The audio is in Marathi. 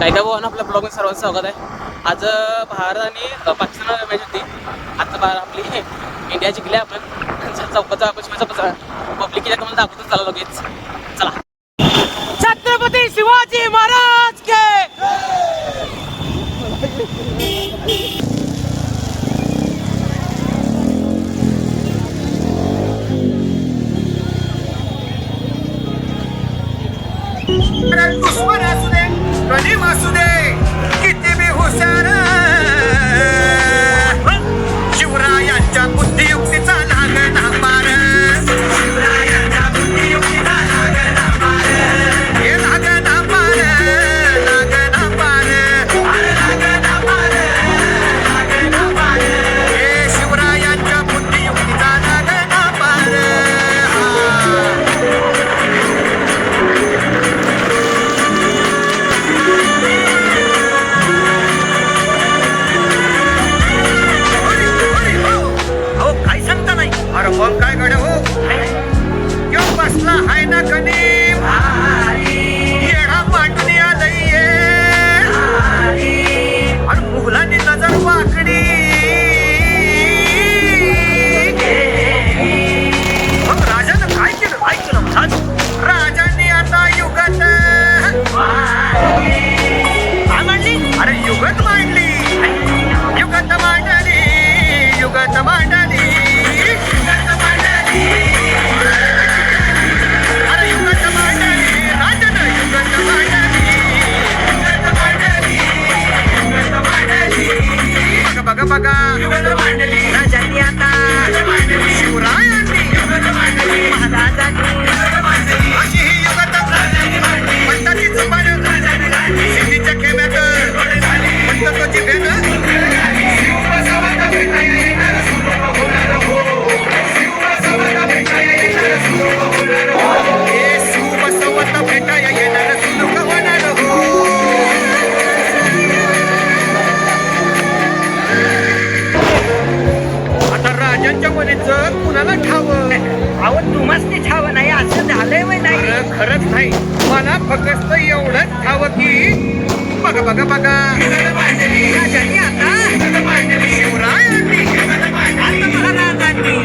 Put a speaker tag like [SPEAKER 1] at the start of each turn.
[SPEAKER 1] काय काय भाऊ आपल्या ब्लॉगमध्ये सर्वांचं स्वागत आहे. आज भारत आणि पाकिस्तान मॅच होती. आता आपली इंडिया जिंकली. आपण चौकाचा पब्लिक तुम्हाला दाखवतो. चला लगेच चला. छत्रपती शिवाजी महाराज के
[SPEAKER 2] दुश्मन असू दे कधीम असू दे किती बी हुशार शिवरायांच्या बुद्धियुक्तीचा लागना पार शिवरायांच्या बुद्धियुक्तीचा लागना पार हे लागना पार लागना पार लागना पार लागना पार हे शिवरायांच्या बुद्धियुक्तीचा लागना पार मग काय गड्या हो यो बसला हाय ना कनी येडा मांडून आलंय आणि मुघलांनी नजर वाकडी मग राजानं काय केलं ऐकलं राजांनी आता युगात मांडली अरे युगत मांडली युगत मांडली युगत मांडली बघा बघा राजांनी आता शिवरायांनी महाराजांनी अशी ही युगत पंताची जुबान सिद्धीच्या खेम्यात पंततोची भेट शिवबसवत भेटाया येणार सुख होणार हो. राजांच्या मनेचं कुणाला ठावं अहो तुम्हाला ठावं नाही असं झालंय वय नाही खरंच नाही मला फक्त एवढंच ठावं की बघा बघा बघा राजांनी आता शिवरायांनी महाराजांनी